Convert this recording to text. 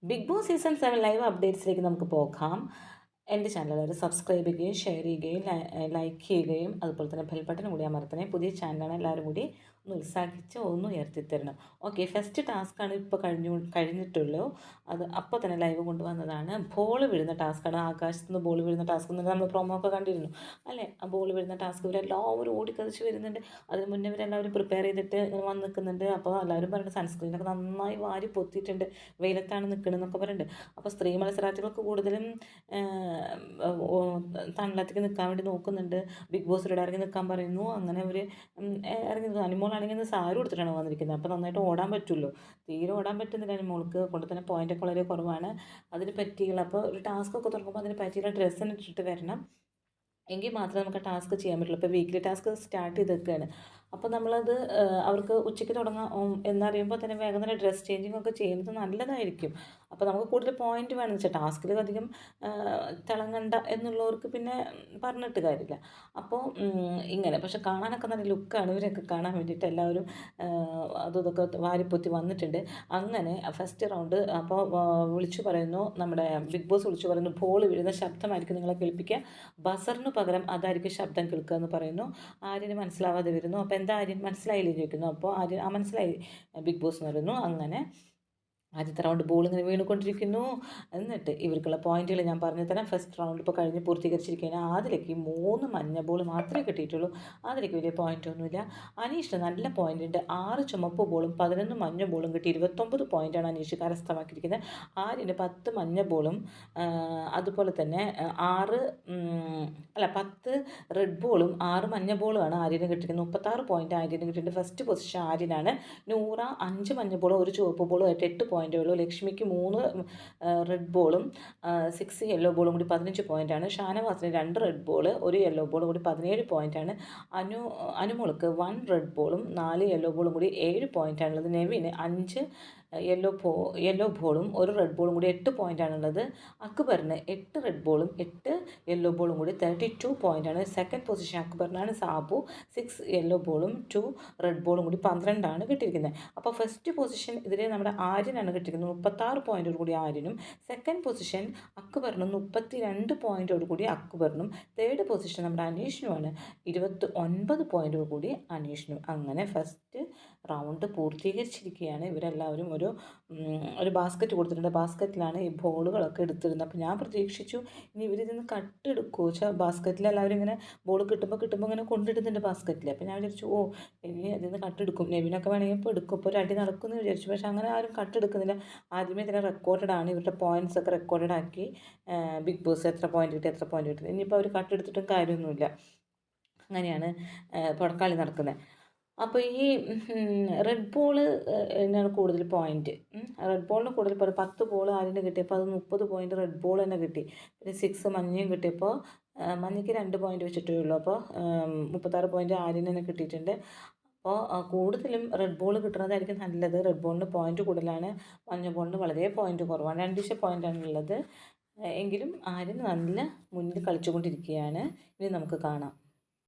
Big boss season 7 live അപ്ഡേറ്റ്സിലേക്ക് നമുക്ക് പോകാം. എൻ്റെ ചാനൽ സബ്സ്ക്രൈബ് ചെയ്യുകയും ഷെയർ ചെയ്യുകയും ലൈക്ക് ചെയ്യുകയും അതുപോലെ തന്നെ ബെൽ ബട്ടൺ കൂടി അമർത്തണേ. പുതിയ ചാനലാണ്, എല്ലാവരും കൂടി ഒന്ന് ഉത്സാഹിച്ച് ഒന്ന് ഉയർത്തിത്തരണം. ഓക്കെ, ഫസ്റ്റ് ടാസ്ക്കാണ് ഇപ്പോൾ കഴിഞ്ഞിട്ടുള്ളൂ. അത് അപ്പോൾ തന്നെ ലൈവ് കൊണ്ടുവന്നതാണ്. ബോൾ വീഴുന്ന ടാസ്ക്കാണ്. ആകാശത്ത് നിന്ന് ബോൾ വീഴുന്ന ടാസ്ക് എന്ന് നമ്മൾ പ്രൊമോ ഒക്കെ കണ്ടിരുന്നു അല്ലേ? ആ ബോൾ വീഴുന്ന ടാസ്ക് ഇവരെല്ലാവരും ഓടിക്കതിച്ച് വരുന്നുണ്ട്. അതിന് മുന്നേ ഇവരെല്ലാവരും പ്രിപ്പയർ ചെയ്തിട്ട് വന്ന് നിൽക്കുന്നുണ്ട്. അപ്പോൾ എല്ലാവരും പറയുന്നത് സൺസ്ക്രീനൊക്കെ നന്നായി വാരി പൊത്തിയിട്ടുണ്ട്, വെയിലത്താണ് നിൽക്കണമെന്നൊക്കെ പറയുന്നുണ്ട്. അപ്പോൾ സ്ത്രീ മത്സരാർത്ഥികൾക്ക് കൂടുതലും തണലത്തേക്ക് നിൽക്കാൻ വേണ്ടി നോക്കുന്നുണ്ട്. ബിഗ് ബോസിലൂടെ ഇറങ്ങി നിൽക്കാൻ പറയുന്നു. അങ്ങനെ അവർ ഇറങ്ങി അനിമോളാണെങ്കിൽ സാരി കൊടുത്തിട്ടാണ് വന്നിരിക്കുന്നത്. അപ്പോൾ നന്നായിട്ട് ഓടാൻ പറ്റുമല്ലോ. തീരെ ഓടാൻ പറ്റുന്നില്ല അനിമോൾക്ക്. കൊണ്ട് തന്നെ പോയിൻ്റൊക്കെ വളരെ കുറവാണ്. അതിന് പറ്റിയുള്ള അപ്പോൾ ഒരു ടാസ്ക്കൊക്കെ തുടങ്ങുമ്പോൾ അതിന് പറ്റിയുള്ള ഡ്രസ്സ് ഇട്ടിട്ട് വരണം, എങ്കിൽ മാത്രമേ നമുക്ക് ടാസ്ക് ചെയ്യാൻ പറ്റുള്ളൂ. ഇപ്പോൾ വീക്ക്ലി ടാസ്ക് സ്റ്റാർട്ട് ചെയ്തേക്കാണ്. അപ്പോൾ നമ്മളത് അവർക്ക് ഉച്ചയ്ക്ക് തുടങ്ങാം എന്നറിയുമ്പോൾ തന്നെ വേഗം തന്നെ ഡ്രസ് ചേഞ്ചിങ് ഒക്കെ ചെയ്യുന്നത് നല്ലതായിരിക്കും. അപ്പോൾ നമുക്ക് കൂടുതൽ പോയിന്റ് വേണമെന്ന് വെച്ചാൽ ടാസ്കിൽ അധികം തിളങ്ങണ്ട എന്നുള്ളവർക്ക് പിന്നെ പറഞ്ഞിട്ട് കാര്യമില്ല. അപ്പോൾ ഇങ്ങനെ പക്ഷെ കാണാനൊക്കെ നല്ല ലുക്കാണ്. ഇവരൊക്കെ കാണാൻ വേണ്ടിയിട്ട് എല്ലാവരും അതും ഇതൊക്കെ വാരിപ്പൊത്തി വന്നിട്ടുണ്ട്. അങ്ങനെ ഫസ്റ്റ് റൗണ്ട് അപ്പോൾ വിളിച്ചു പറയുന്നു, നമ്മുടെ ബിഗ് ബോസ് വിളിച്ചു പറയുന്നു, ബോൾ വീഴുന്ന ശബ്ദമായിരിക്കും നിങ്ങളെ കേൾപ്പിക്കുക, ബസറിന് പകരം അതായിരിക്കും ശബ്ദം കേൾക്കുക എന്ന് പറയുന്നു. ആര്യന് മനസ്സിലാവാതെ വരുന്നു. അപ്പോൾ എന്താ ആര്യൻ മനസ്സിലായില്ലേ ചോദിക്കുന്നു. അപ്പോൾ ആര്യൻ മനസ്സിലായി ബിഗ് ബോസ് എന്ന് പറയുന്നു. അങ്ങനെ ആദ്യത്തെ റൗണ്ട് ബോൾ ഇങ്ങനെ വീണുകൊണ്ടിരിക്കുന്നു. എന്നിട്ട് ഇവർക്കുള്ള പോയിന്റുകൾ ഞാൻ പറഞ്ഞു തരാം. ഫസ്റ്റ് റൗണ്ട് ഇപ്പോൾ കഴിഞ്ഞ് പൂർത്തീകരിച്ചിരിക്കുകയാണ്. ആദിലേക്ക് 3 മഞ്ഞ ബോൾ മാത്രമേ കിട്ടിയിട്ടുള്ളൂ. ആദിലേക്ക് വലിയ പോയിൻ്റൊന്നുമില്ല. അനീഷിന് നല്ല പോയിൻ്റ് ഉണ്ട്. 6 ചുമപ്പ് ബോളും 11 മഞ്ഞ ബോളും കിട്ടി 29 പോയിൻ്റാണ് അനീഷ് കരസ്ഥമാക്കിയിരിക്കുന്നത്. ആര്യന് 10 മഞ്ഞ ബോളും അതുപോലെ തന്നെ 10 റെഡ് ബോളും 6 മഞ്ഞ ബോളുമാണ് ആര്യന് കിട്ടിയിരിക്കുന്നത്. 36 പോയിൻ്റ് ആര്യന് കിട്ടിയിട്ടുണ്ട്. First position ആര്യനാണ്. നൂറ 5 മഞ്ഞ ബോളും 1 ചുവപ്പ് ബോളും ആയിട്ട് 8 പോയിൻ്റേ ഉള്ളൂ. ലക്ഷ്മിക്ക് 3 റെഡ് ബോളും 6 യെല്ലോ ബോളും കൂടി 15 പോയിൻ്റാണ്. ഷാനവാസിന് 2 റെഡ് ബോൾ 1 യെല്ലോ ബോളും കൂടി 17 പോയിൻ്റാണ്. അനുമോൾക്ക് 1 റെഡ് ബോളും 4 യെല്ലോ ബോളും കൂടി 7 പോയിൻ്റാണുള്ളത്. നെവിന് 5 യെല്ലോ ബോളും 1 റെഡ് ബോളും കൂടി 8 പോയിൻ്റാണുള്ളത്. അക്ബറിന് 8 റെഡ് ബോളും 8 യെല്ലോ ബോളും കൂടി 32 പോയിൻ്റാണ്. സെക്കൻഡ് പൊസിഷൻ അക്ബറിനാണ്. സാബു 6 യെല്ലോ ബോളും 2 റെഡ് ബോളും കൂടി 12 കിട്ടിയിരിക്കുന്നത്. അപ്പോൾ ഫസ്റ്റ് പൊസിഷൻ ഇതിൽ നമ്മുടെ ആര്യനാണ് കിട്ടിയിരിക്കുന്നത്. 36 പോയിൻ്റോട് കൂടി ആര്യനും. സെക്കൻഡ് പൊസിഷൻ അക്ബറിനും 32 പോയിൻ്റോട് കൂടി അക്ബറിനും. തേർഡ് പൊസിഷൻ നമ്മുടെ അനീഷിനുമാണ്. 29 പോയിൻ്റോട് കൂടി അനീഷിനും. അങ്ങനെ ഫസ്റ്റ് റൗണ്ട് പൂർത്തീകരിച്ചിരിക്കുകയാണ്. ഇവരെല്ലാവരും ഒരു ബാസ്ക്കറ്റ് കൊടുത്തിട്ടുണ്ട്. ബാസ്ക്കറ്റിലാണ് ഈ ബോളുകളൊക്കെ എടുത്തിരുന്നത്. അപ്പോൾ ഞാൻ പ്രതീക്ഷിച്ചു ഇനി ഇവരിതിന്ന് കട്ടെടുക്കുമോ വെച്ചാൽ ബാസ്ക്കറ്റിൽ എല്ലാവരും ഇങ്ങനെ ബോൾ കിട്ടുമ്പോൾ ഇങ്ങനെ കൊണ്ടിടുന്നുണ്ട് ബാസ്ക്കറ്റിൽ. അപ്പോൾ ഞാൻ വിചാരിച്ചു ഇനി അതിൽ നിന്ന് കട്ടെടുക്കും. നെവിനൊക്കെ വേണമെങ്കിൽ ഇപ്പോൾ എടുക്കും, ഇപ്പോൾ ഒരു അടി നടക്കുമെന്ന് വിചാരിച്ചു. പക്ഷേ അങ്ങനെ ആരും കട്ടെടുക്കുന്നില്ല. ആദ്യമേ ഇതിനെ റെക്കോർഡാണ്. ഇവരുടെ പോയിൻറ്റ്സ് ഒക്കെ റെക്കോർഡഡ് ആക്കി ബിഗ് ബോസ് എത്ര പോയിൻ്റ് കിട്ടി. ഇനിയിപ്പോൾ അവർ കട്ടെടുത്തിട്ടും കാര്യമൊന്നുമില്ല. അങ്ങനെയാണ് ഇപ്പോൾ കളി നടക്കുന്നത്. അപ്പോൾ ഈ റെഡ് ബോള് തന്നെയാണ് കൂടുതൽ പോയിൻറ്റ്. റെഡ് ബോളിന് കൂടുതൽ 10 ബോൾ ആര്യന് കിട്ടിയപ്പോൾ അത് 30 പോയിൻറ്റ് റെഡ് ബോൾ തന്നെ കിട്ടി. പിന്നെ 6 മഞ്ഞയും കിട്ടിയപ്പോൾ മഞ്ഞയ്ക്ക് 2 പോയിൻറ്റ് വെച്ചിട്ടേ ഉള്ളൂ. അപ്പോൾ 36 പോയിൻറ്റ് ആര്യന് തന്നെ കിട്ടിയിട്ടുണ്ട്. അപ്പോൾ കൂടുതലും റെഡ് ബോൾ കിട്ടുന്നതായിരിക്കും നല്ലത്. റെഡ് ബോളിന് പോയിൻറ്റ് കൂടുതലാണ്, മഞ്ഞ ബോളിന് വളരെ പോയിൻറ്റ് കുറവാണ്. 2 പോയിൻ്റാണുള്ളത്. എങ്കിലും ആര്യൻ നല്ല മുന്നിൽ കളിച്ചുകൊണ്ടിരിക്കുകയാണ്. ഇനി നമുക്ക് കാണാം.